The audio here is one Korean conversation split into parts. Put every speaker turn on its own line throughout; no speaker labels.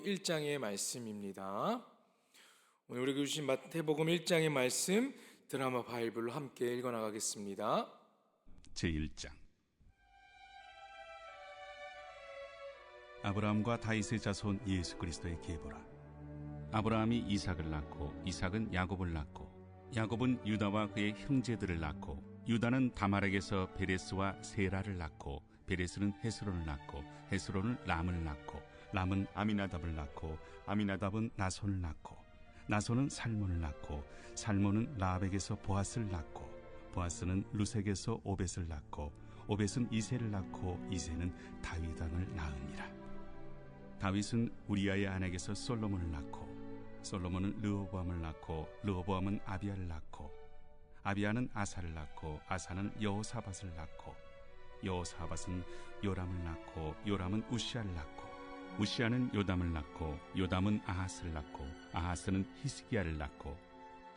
1장의 말씀입니다. 오늘 우리가 주신 마태복음 1장의 말씀 드라마 바이블로 함께 읽어 나가겠습니다.
제1장. 아브라함과 다윗의 자손 예수 그리스도의 계보라. 아브라함이 이삭을 낳고 이삭은 야곱을 낳고 야곱은 유다와 그의 형제들을 낳고 유다는 다말에게서 베레스와 세라를 낳고 베레스는 헤스론을 낳고 헤스론은 람을 낳고 람은 아미나답을 낳고 아미나답은 나손을 낳고 나손은 살몬을 낳고 살몬은 라합에게서 보아스를 낳고 보아스는 루색에서 오벳을 낳고 오벳은 이새를 낳고 이새는 다윗 왕을 낳으니라. 다윗은 우리아의 아내에게서 솔로몬을 낳고 솔로몬은 르호보암을 낳고 르호보암은 아비야를 낳고 아비야는 아사를 낳고 아사는 여호사밧을 낳고 여호사밧은 요람을 낳고 요람은 우시아를 낳고 우시아는 요담을 낳고 요담은 아하스를 낳고 아하스는 히스기야를 낳고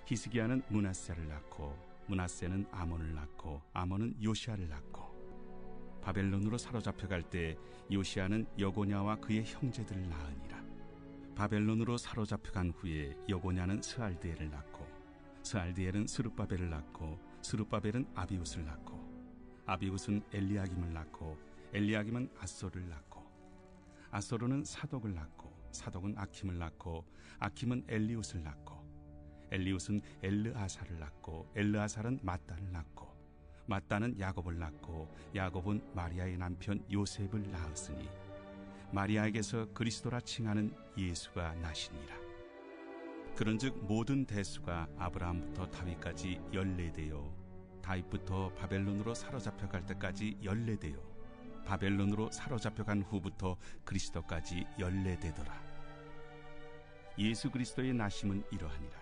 히스기야는 므낫세를 낳고 므낫세는 아몬을 낳고 아몬은 요시아를 낳고 바벨론으로 사로잡혀갈 때 요시아는 여고냐와 그의 형제들을 낳으니라. 바벨론으로 사로잡혀간 후에 여고냐는 스알드엘을 낳고 스알드엘은 스룹바벨을 낳고 스룹바벨은 아비웃을 낳고 아비웃은 엘리야김을 낳고 엘리야김은 아소를 낳고 아소르는 사독을 낳고 사독은 아킴을 낳고 아킴은 엘리웃을 낳고 엘리웃은 엘르아사를 낳고 엘르아살은 mat단을 낳고 mat단은 야곱을 낳고 야곱은 마리아의 남편 요셉을 낳았으니 마리아에게서 그리스도라 칭하는 예수가 나시니라. 그런즉 모든 대수가 아브라함부터 다윗까지 14대요 다윗부터 바벨론으로 사로잡혀갈 때까지 14대요 바벨론으로 사로잡혀간 후부터 그리스도까지 14대더라. 예수 그리스도의 나심은 이러하니라.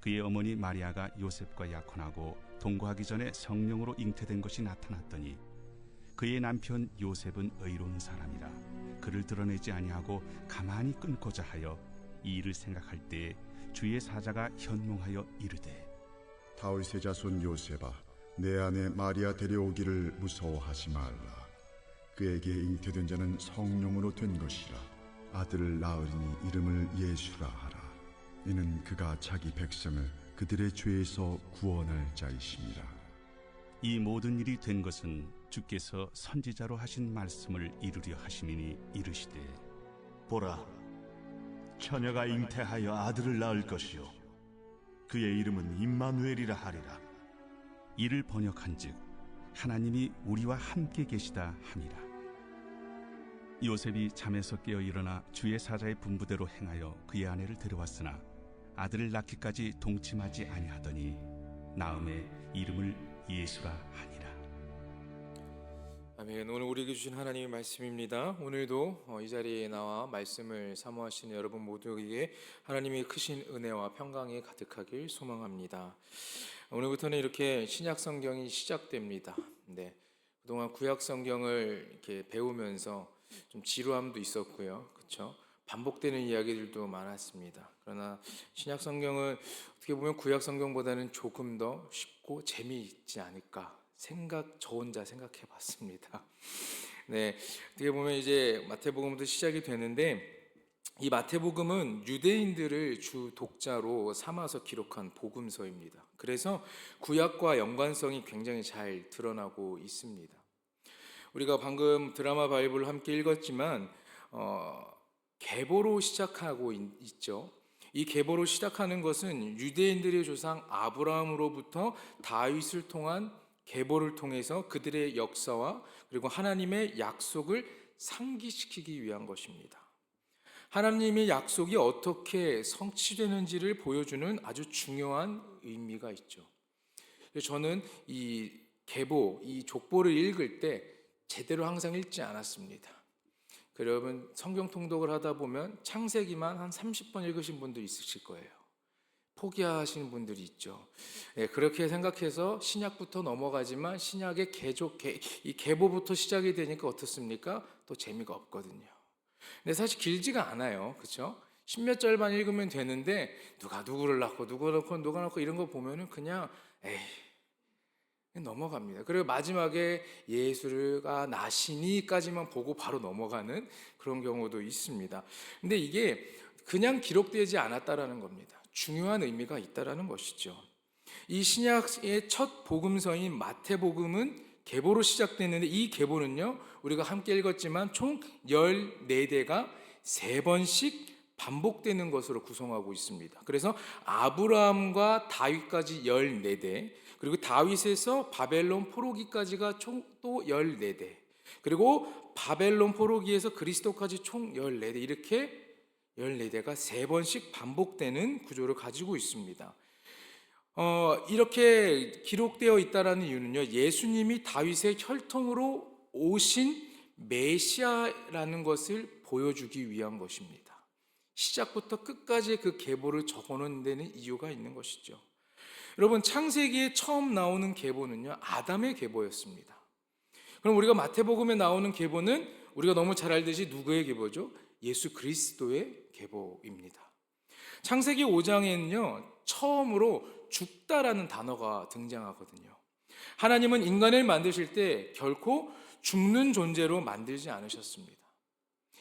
그의 어머니 마리아가 요셉과 약혼하고 동거하기 전에 성령으로 잉태된 것이 나타났더니 그의 남편 요셉은 의로운 사람이라 그를 드러내지 아니하고 가만히 끊고자 하여 이 일을 생각할 때에 주의 사자가 현몽하여 이르되
다윗의 자손 요셉아, 내 아내 마리아 데려오기를 무서워하지 말라. 그에게 잉태된 자는 성령으로 된 것이라. 아들을 낳으리니 이름을 예수라 하라. 이는 그가 자기 백성을 그들의 죄에서 구원할 자이심이라.
이 모든 일이 된 것은 주께서 선지자로 하신 말씀을 이루려 하심이니 이르시되
보라, 처녀가 잉태하여 아들을 낳을 것이요 그의 이름은 임마누엘이라 하리라.
이를 번역한즉 하나님이 우리와 함께 계시다 함이라. 요셉이 잠에서 깨어 일어나 주의 사자의 분부대로 행하여 그의 아내를 데려왔으나 아들을 낳기까지 동침하지 아니하더니 나음에 이름을 예수라 하니라.
아멘. 오늘 우리에게 주신 하나님의 말씀입니다. 오늘도 이 자리에 나와 말씀을 사모하시는 여러분 모두에게 하나님의 크신 은혜와 평강이 가득하길 소망합니다. 오늘부터는 이렇게 신약 성경이 시작됩니다. 네, 그동안 구약 성경을 이렇게 배우면서 좀 지루함도 있었고요, 그렇죠? 반복되는 이야기들도 많았습니다. 그러나 신약 성경은 어떻게 보면 구약 성경보다는 조금 더 쉽고 재미있지 않을까 저 혼자 생각해 봤습니다. 네, 어떻게 보면 이제 마태복음부터 시작이 되는데 이 마태복음은 유대인들을 주 독자로 삼아서 기록한 복음서입니다. 그래서 구약과 연관성이 굉장히 잘 드러나고 있습니다. 우리가 방금 드라마 바이블을 함께 읽었지만 계보로 시작하고 있죠. 이 계보로 시작하는 것은 유대인들의 조상 아브라함으로부터 다윗을 통한 계보를 통해서 그들의 역사와 그리고 하나님의 약속을 상기시키기 위한 것입니다. 하나님의 약속이 어떻게 성취되는지를 보여주는 아주 중요한 의미가 있죠. 저는 이 계보, 이 족보를 읽을 때 제대로 항상 읽지 않았습니다. 여러분 성경 통독을 하다 보면 창세기만 한 30번 읽으신 분도 있으실 거예요. 포기하시는 분들이 있죠. 네, 그렇게 생각해서 신약부터 넘어가지만 신약의 이 계보부터 시작이 되니까 어떻습니까? 또 재미가 없거든요. 근데 사실 길지가 않아요, 그렇죠? 십몇 절만 읽으면 되는데 누가 누구를 낳고 누가 낳고 이런 거 보면은 그냥 넘어갑니다. 그리고 마지막에 예수가 나시니까지만 보고 바로 넘어가는 그런 경우도 있습니다. 근데 이게 그냥 기록되지 않았다라는 겁니다. 중요한 의미가 있다라는 것이죠. 이 신약의 첫 복음서인 마태복음은 계보로 시작됐는데, 이 계보는요, 우리가 함께 읽었지만 총 14대가 3번씩 반복되는 것으로 구성하고 있습니다. 그래서 아브라함과 다윗까지 14대, 그리고 다윗에서 바벨론 포로기까지가 총 또 14대, 그리고 바벨론 포로기에서 그리스도까지 총 14대, 이렇게 14대가 3번씩 반복되는 구조를 가지고 있습니다. 이렇게 기록되어 있다는 이유는요, 예수님이 다윗의 혈통으로 오신 메시아라는 것을 보여주기 위한 것입니다. 시작부터 끝까지 그 계보를 적어놓은 데는 이유가 있는 것이죠. 여러분, 창세기에 처음 나오는 계보는요, 아담의 계보였습니다. 그럼 우리가 마태복음에 나오는 계보는 우리가 너무 잘 알듯이 누구의 계보죠? 예수 그리스도의 계보입니다. 창세기 5장에는요, 처음으로 죽다라는 단어가 등장하거든요. 하나님은 인간을 만드실 때 결코 죽는 존재로 만들지 않으셨습니다.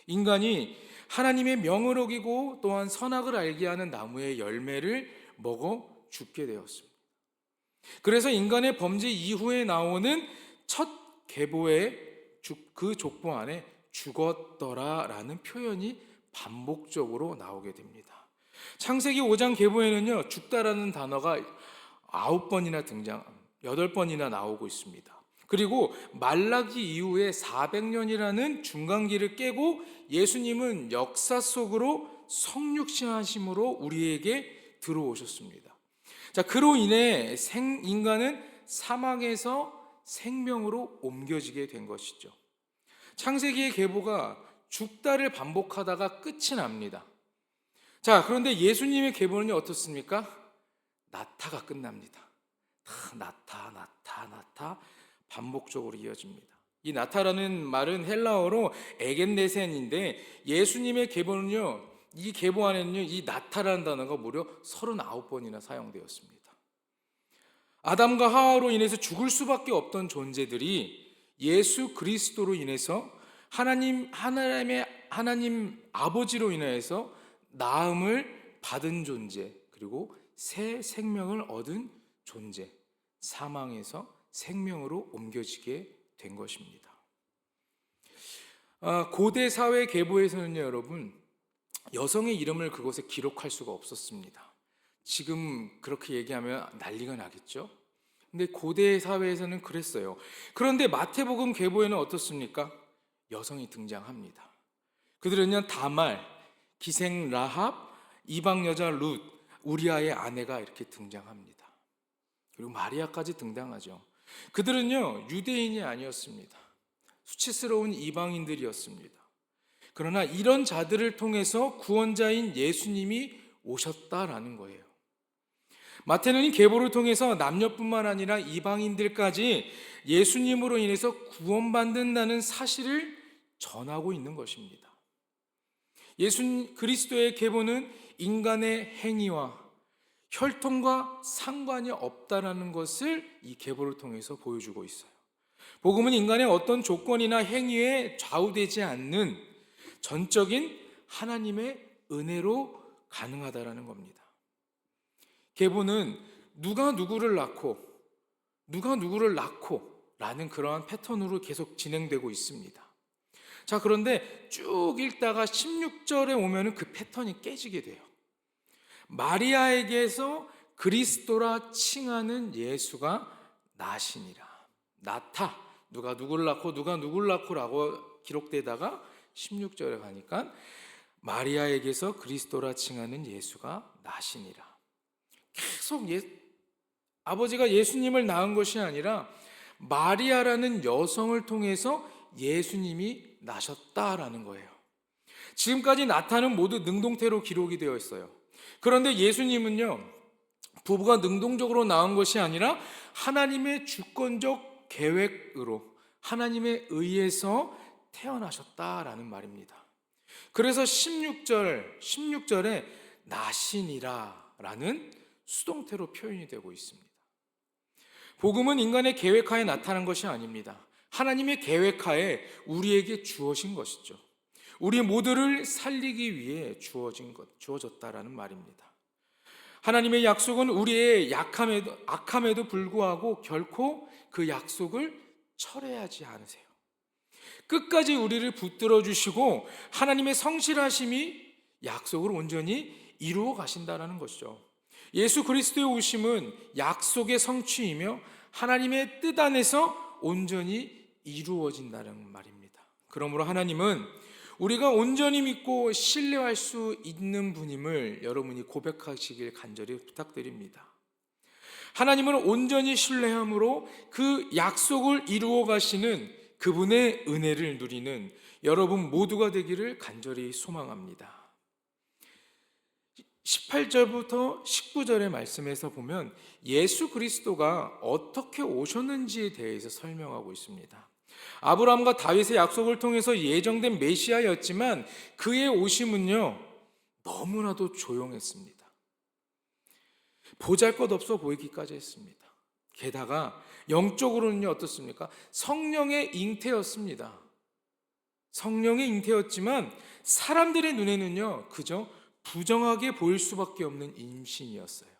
인간이 하나님의 명을 어기고 또한 선악을 알게 하는 나무의 열매를 먹어 죽게 되었습니다. 그래서 인간의 범죄 이후에 나오는 첫 계보의 그 족보 안에 죽었더라라는 표현이 반복적으로 나오게 됩니다. 창세기 5장 계보에는요, 죽다라는 단어가 9번이나 8번이나 나오고 있습니다. 그리고 말라기 이후에 400년이라는 중간기를 깨고 예수님은 역사 속으로 성육신하심으로 우리에게 들어오셨습니다. 자, 그로 인해 인간은 사망에서 생명으로 옮겨지게 된 것이죠. 창세기의 계보가 죽다를 반복하다가 끝이 납니다. 자, 그런데 예수님의 계보는 어떻습니까? 나타가 끝납니다. 나타 반복적으로 이어집니다. 이 나타라는 말은 헬라어로 에겐네센인데, 예수님의 계보는요, 이 계보 안에는요, 이 나타라는 단어가 무려 39번이나 사용되었습니다. 아담과 하와로 인해서 죽을 수밖에 없던 존재들이 예수 그리스도로 인해서 하나님 아버지로 인해서 나음을 받은 존재, 그리고 새 생명을 얻은 존재, 사망에서 생명으로 옮겨지게 된 것입니다. 고대 사회 계보에서는요, 여러분, 여성의 이름을 그곳에 기록할 수가 없었습니다. 지금 그렇게 얘기하면 난리가 나겠죠? 근데 고대 사회에서는 그랬어요. 그런데 마태복음 계보에는 어떻습니까? 여성이 등장합니다. 그들은요, 다말, 기생 라합, 이방 여자 룻, 우리아의 아내가 이렇게 등장합니다. 그리고 마리아까지 등장하죠. 그들은요, 유대인이 아니었습니다. 수치스러운 이방인들이었습니다. 그러나 이런 자들을 통해서 구원자인 예수님이 오셨다라는 거예요. 마태는 이 계보를 통해서 남녀뿐만 아니라 이방인들까지 예수님으로 인해서 구원받는다는 사실을 전하고 있는 것입니다. 예수 그리스도의 계보는 인간의 행위와 혈통과 상관이 없다라는 것을 이 계보를 통해서 보여주고 있어요. 복음은 인간의 어떤 조건이나 행위에 좌우되지 않는 전적인 하나님의 은혜로 가능하다라는 겁니다. 계보는 누가 누구를 낳고 라는 그러한 패턴으로 계속 진행되고 있습니다. 자, 그런데 쭉 읽다가 16절에 오면은 그 패턴이 깨지게 돼요. 마리아에게서 그리스도라 칭하는 예수가 나시니라. 나타, 누가 누구를 낳고라고 기록되다가 16절에 가니까 마리아에게서 그리스도라 칭하는 예수가 나시니라. 계속 아버지가 예수님을 낳은 것이 아니라 마리아라는 여성을 통해서 예수님이 나셨다라는 거예요. 지금까지 나타는 모두 능동태로 기록이 되어 있어요. 그런데 예수님은요, 부부가 능동적으로 낳은 것이 아니라 하나님의 주권적 계획으로 하나님에 의해서 태어나셨다라는 말입니다. 그래서 16절에 나시니라라는 수동태로 표현이 되고 있습니다. 복음은 인간의 계획하에 나타난 것이 아닙니다. 하나님의 계획하에 우리에게 주어진 것이죠. 우리 모두를 살리기 위해 주어졌다라는 말입니다. 하나님의 약속은 우리의 악함에도 불구하고 결코 그 약속을 철회하지 않으세요. 끝까지 우리를 붙들어 주시고 하나님의 성실하심이 약속을 온전히 이루어 가신다는 것이죠. 예수 그리스도의 오심은 약속의 성취이며 하나님의 뜻 안에서 온전히 이루어진다는 말입니다. 그러므로 하나님은 우리가 온전히 믿고 신뢰할 수 있는 분임을 여러분이 고백하시길 간절히 부탁드립니다. 하나님을 온전히 신뢰함으로 그 약속을 이루어 가시는 그분의 은혜를 누리는 여러분 모두가 되기를 간절히 소망합니다. 18절부터 19절의 말씀에서 보면 예수 그리스도가 어떻게 오셨는지에 대해서 설명하고 있습니다. 아브라함과 다윗의 약속을 통해서 예정된 메시아였지만 그의 오심은요 너무나도 조용했습니다. 보잘것없어 보이기까지 했습니다. 게다가 영적으로는요 어떻습니까? 성령의 잉태였습니다. 성령의 잉태였지만 사람들의 눈에는요 그저 부정하게 보일 수밖에 없는 임신이었어요.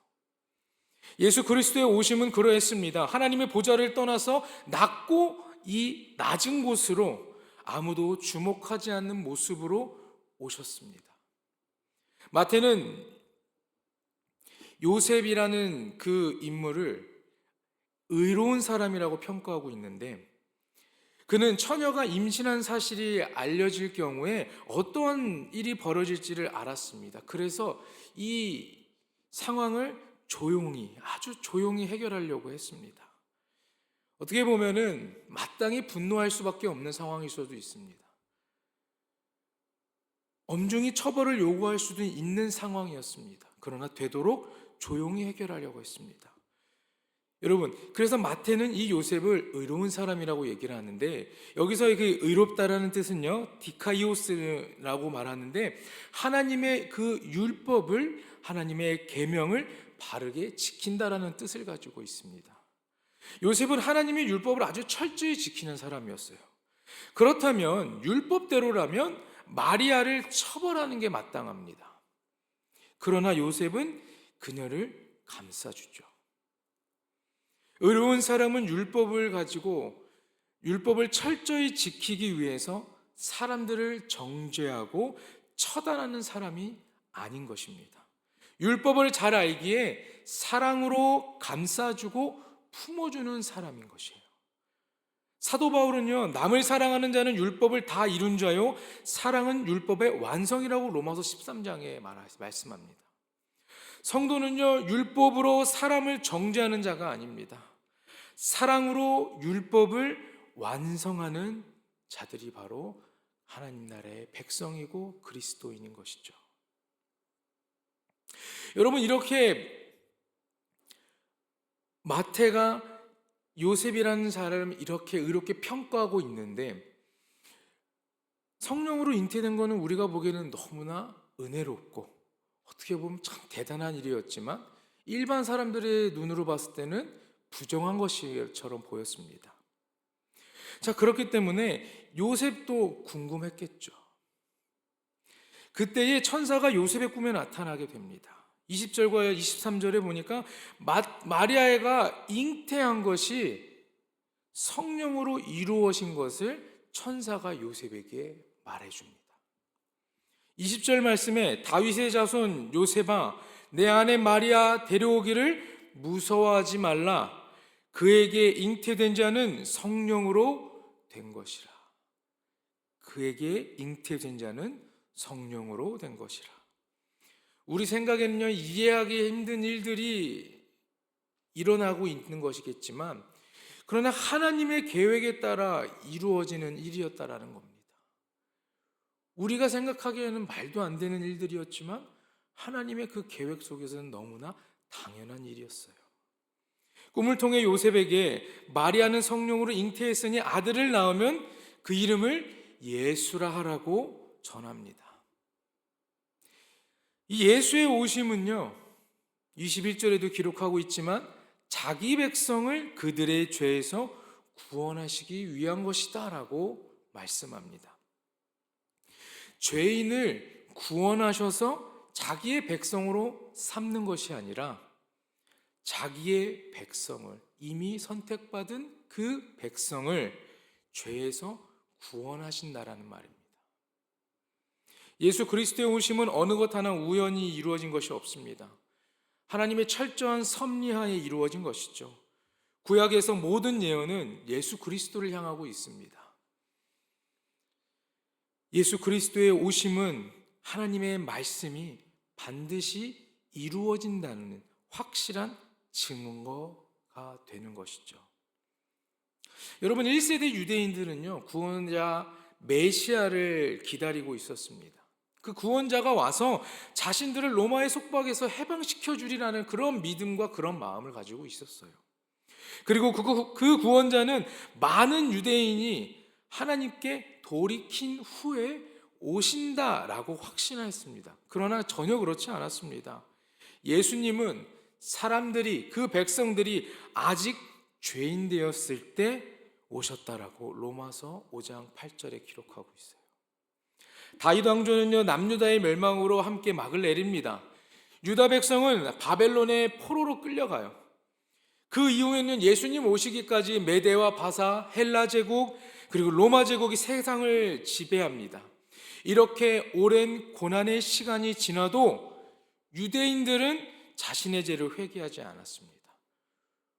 예수 그리스도의 오심은 그러했습니다. 하나님의 보좌를 떠나서 낮고 이 낮은 곳으로 아무도 주목하지 않는 모습으로 오셨습니다. 마태는 요셉이라는 그 인물을 의로운 사람이라고 평가하고 있는데 그는 처녀가 임신한 사실이 알려질 경우에 어떠한 일이 벌어질지를 알았습니다. 그래서 이 상황을 아주 조용히 해결하려고 했습니다. 어떻게 보면은 마땅히 분노할 수밖에 없는 상황일 수도 있습니다. 엄중히 처벌을 요구할 수도 있는 상황이었습니다. 그러나 되도록 조용히 해결하려고 했습니다. 여러분, 그래서 마태는 이 요셉을 의로운 사람이라고 얘기를 하는데 여기서 그 의롭다라는 뜻은요 디카이오스라고 말하는데 하나님의 그 율법을 하나님의 계명을 바르게 지킨다라는 뜻을 가지고 있습니다. 요셉은 하나님의 율법을 아주 철저히 지키는 사람이었어요. 그렇다면 율법대로라면 마리아를 처벌하는 게 마땅합니다. 그러나 요셉은 그녀를 감싸주죠. 의로운 사람은 율법을 가지고 율법을 철저히 지키기 위해서 사람들을 정죄하고 처단하는 사람이 아닌 것입니다. 율법을 잘 알기에 사랑으로 감싸주고 품어주는 사람인 것이에요. 사도 바울은요 남을 사랑하는 자는 율법을 다 이룬 자요 사랑은 율법의 완성이라고 로마서 13장에 말씀합니다. 성도는요 율법으로 사람을 정죄하는 자가 아닙니다. 사랑으로 율법을 완성하는 자들이 바로 하나님 나라의 백성이고 그리스도인인 것이죠. 여러분, 이렇게 마태가 요셉이라는 사람을 이렇게 의롭게 평가하고 있는데 성령으로 잉태된 것은 우리가 보기에는 너무나 은혜롭고 어떻게 보면 참 대단한 일이었지만 일반 사람들의 눈으로 봤을 때는 부정한 것처럼 보였습니다. 자, 그렇기 때문에 요셉도 궁금했겠죠. 그때의 천사가 요셉의 꿈에 나타나게 됩니다. 20절과 23절에 보니까 마리아가 잉태한 것이 성령으로 이루어진 것을 천사가 요셉에게 말해줍니다. 20절 말씀에 다윗의 자손 요셉아 내 아내 마리아 데려오기를 무서워하지 말라. 그에게 잉태된 자는 성령으로 된 것이라. 그에게 잉태된 자는 성령으로 된 것이라. 우리 생각에는요 이해하기 힘든 일들이 일어나고 있는 것이겠지만 그러나 하나님의 계획에 따라 이루어지는 일이었다라는 겁니다. 우리가 생각하기에는 말도 안 되는 일들이었지만 하나님의 그 계획 속에서는 너무나 당연한 일이었어요. 꿈을 통해 요셉에게 마리아는 성령으로 잉태했으니 아들을 낳으면 그 이름을 예수라 하라고 전합니다. 이 예수의 오심은요 21절에도 기록하고 있지만 자기 백성을 그들의 죄에서 구원하시기 위한 것이다 라고 말씀합니다. 죄인을 구원하셔서 자기의 백성으로 삼는 것이 아니라 자기의 백성을, 이미 선택받은 그 백성을 죄에서 구원하신다라는 말입니다. 예수 그리스도의 오심은 어느 것 하나 우연히 이루어진 것이 없습니다. 하나님의 철저한 섭리하에 이루어진 것이죠. 구약에서 모든 예언은 예수 그리스도를 향하고 있습니다. 예수 그리스도의 오심은 하나님의 말씀이 반드시 이루어진다는 확실한 증거가 되는 것이죠. 여러분, 1세대 유대인들은요, 구원자 메시아를 기다리고 있었습니다. 그 구원자가 와서 자신들을 로마의 속박에서 해방시켜 주리라는 그런 믿음과 그런 마음을 가지고 있었어요. 그리고 그 구원자는 많은 유대인이 하나님께 돌이킨 후에 오신다라고 확신했습니다. 그러나 전혀 그렇지 않았습니다. 예수님은 사람들이, 그 백성들이 아직 죄인 되었을 때 오셨다라고 로마서 5장 8절에 기록하고 있어요. 다윗 왕조는요, 남유다의 멸망으로 함께 막을 내립니다. 유다 백성은 바벨론의 포로로 끌려가요. 그 이후에는 예수님 오시기까지 메대와 바사, 헬라 제국, 그리고 로마 제국이 세상을 지배합니다. 이렇게 오랜 고난의 시간이 지나도 유대인들은 자신의 죄를 회개하지 않았습니다.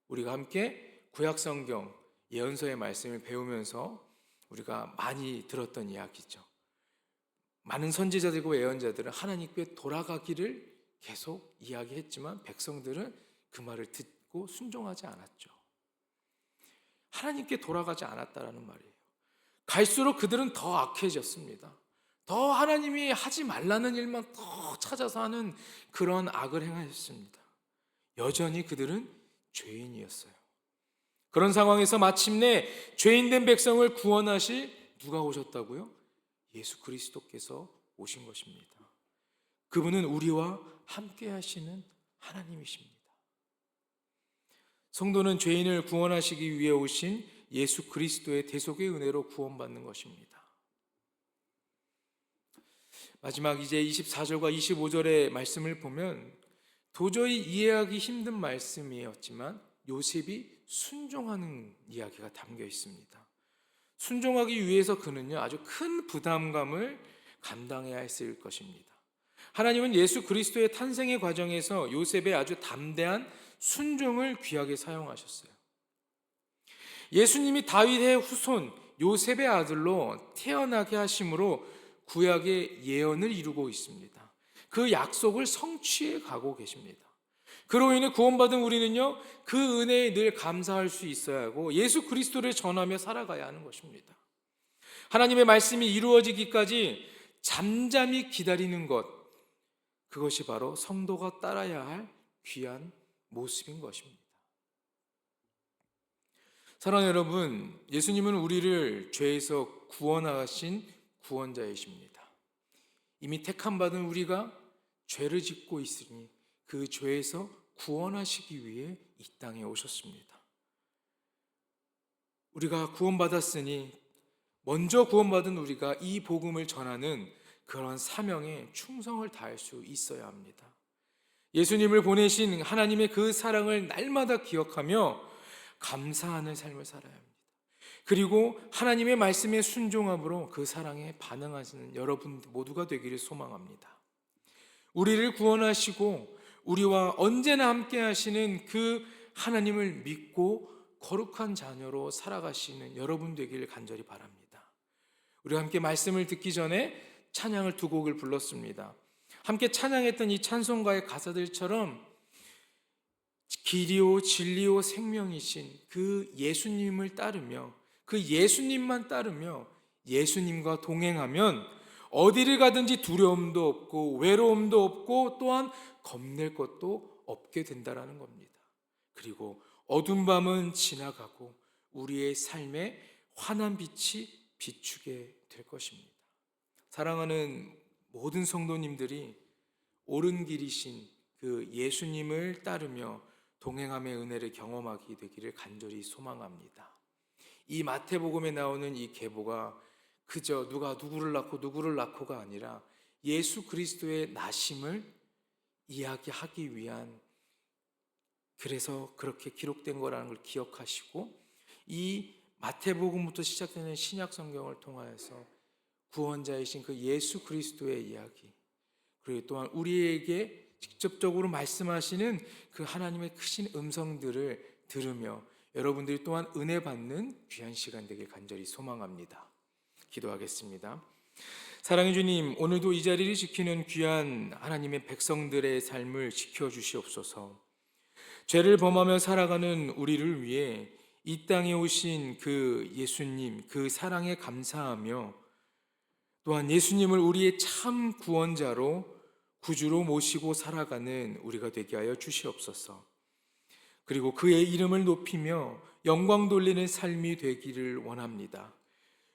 우리가 함께 구약성경 예언서의 말씀을 배우면서 우리가 많이 들었던 이야기죠. 많은 선지자들과 예언자들은 하나님께 돌아가기를 계속 이야기했지만 백성들은 그 말을 듣고 순종하지 않았죠. 하나님께 돌아가지 않았다라는 말이에요. 갈수록 그들은 더 악해졌습니다. 더 하나님이 하지 말라는 일만 더 찾아서 하는 그런 악을 행하였습니다. 여전히 그들은 죄인이었어요. 그런 상황에서 마침내 죄인된 백성을 구원하실 누가 오셨다고요? 예수 그리스도께서 오신 것입니다. 그분은 우리와 함께 하시는 하나님이십니다. 성도는 죄인을 구원하시기 위해 오신 예수 그리스도의 대속의 은혜로 구원받는 것입니다. 마지막 이제 24절과 25절의 말씀을 보면 도저히 이해하기 힘든 말씀이었지만 요셉이 순종하는 이야기가 담겨 있습니다. 순종하기 위해서 그는요, 아주 큰 부담감을 감당해야 했을 것입니다. 하나님은 예수 그리스도의 탄생의 과정에서 요셉의 아주 담대한 순종을 귀하게 사용하셨어요. 예수님이 다윗의 후손 요셉의 아들로 태어나게 하심으로 구약의 예언을 이루고 있습니다. 그 약속을 성취해 가고 계십니다. 그로 인해 구원받은 우리는요, 그 은혜에 늘 감사할 수 있어야 하고 예수 그리스도를 전하며 살아가야 하는 것입니다. 하나님의 말씀이 이루어지기까지 잠잠히 기다리는 것, 그것이 바로 성도가 따라야 할 귀한 모습인 것입니다. 사랑하는 여러분, 예수님은 우리를 죄에서 구원하신 구원자이십니다. 이미 택함받은 우리가 죄를 짓고 있으니 그 죄에서 구원하시기 위해 이 땅에 오셨습니다. 우리가 구원받았으니 먼저 구원받은 우리가 이 복음을 전하는 그런 사명에 충성을 다할 수 있어야 합니다. 예수님을 보내신 하나님의 그 사랑을 날마다 기억하며 감사하는 삶을 살아야 합니다. 그리고 하나님의 말씀에 순종함으로 그 사랑에 반응하시는 여러분 모두가 되기를 소망합니다. 우리를 구원하시고 우리와 언제나 함께 하시는 그 하나님을 믿고 거룩한 자녀로 살아가시는 여러분 되기를 간절히 바랍니다. 우리가 함께 말씀을 듣기 전에 찬양을 두 곡을 불렀습니다. 함께 찬양했던 이 찬송가의 가사들처럼 길이요 진리요 생명이신 그 예수님을 따르며 그 예수님만 따르며 예수님과 동행하면 어디를 가든지 두려움도 없고 외로움도 없고 또한 겁낼 것도 없게 된다라는 겁니다. 그리고 어두운 밤은 지나가고 우리의 삶에 환한 빛이 비추게 될 것입니다. 사랑하는 모든 성도님들이 옳은 길이신 그 예수님을 따르며 동행함의 은혜를 경험하게 되기를 간절히 소망합니다. 이 마태복음에 나오는 이 계보가 그저 누가 누구를 낳고가 아니라 예수 그리스도의 나심을 이야기하기 위한, 그래서 그렇게 기록된 거라는 걸 기억하시고, 이 마태복음부터 시작되는 신약 성경을 통하여서 구원자이신 그 예수 그리스도의 이야기, 그리고 또한 우리에게 직접적으로 말씀하시는 그 하나님의 크신 음성들을 들으며 여러분들이 또한 은혜 받는 귀한 시간 되길 간절히 소망합니다. 기도하겠습니다. 사랑해 주님, 오늘도 이 자리를 지키는 귀한 하나님의 백성들의 삶을 지켜주시옵소서. 죄를 범하며 살아가는 우리를 위해 이 땅에 오신 그 예수님, 그 사랑에 감사하며 또한 예수님을 우리의 참 구원자로, 구주로 모시고 살아가는 우리가 되게 하여 주시옵소서. 그리고 그의 이름을 높이며 영광 돌리는 삶이 되기를 원합니다.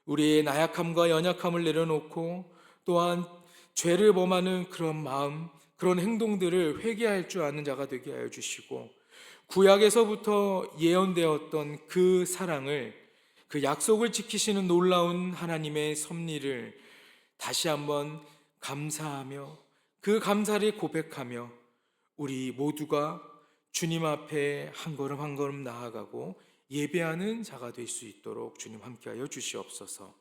우리의 나약함과 연약함을 내려놓고 또한 죄를 범하는 그런 마음, 그런 행동들을 회개할 줄 아는 자가 되게 하여 주시고, 구약에서부터 예언되었던 그 사랑을, 그 약속을 지키시는 놀라운 하나님의 섭리를 다시 한번 감사하며 그 감사를 고백하며 우리 모두가 주님 앞에 한 걸음 한 걸음 나아가고 예배하는 자가 될 수 있도록 주님 함께하여 주시옵소서.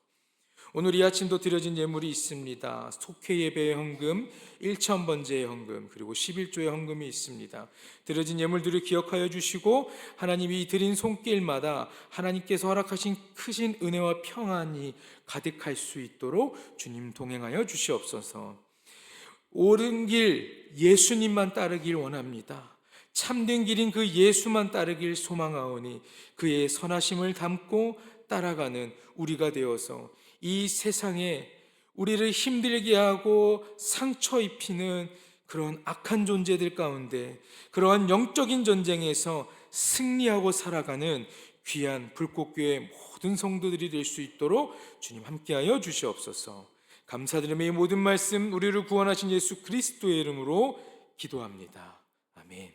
오늘 이 아침도 드려진 예물이 있습니다. 속회 예배의 헌금, 1,000번제의 헌금, 그리고 11조의 헌금이 있습니다. 드려진 예물들을 기억하여 주시고 하나님이 드린 손길마다 하나님께서 허락하신 크신 은혜와 평안이 가득할 수 있도록 주님 동행하여 주시옵소서. 옳은 길 예수님만 따르길 원합니다. 참된 길인 그 예수만 따르길 소망하오니 그의 선하심을 담고 따라가는 우리가 되어서 이 세상에 우리를 힘들게 하고 상처 입히는 그런 악한 존재들 가운데 그러한 영적인 전쟁에서 승리하고 살아가는 귀한 불꽃교회 모든 성도들이 될 수 있도록 주님 함께하여 주시옵소서. 감사드리며 이 모든 말씀 우리를 구원하신 예수 그리스도의 이름으로 기도합니다. 아멘.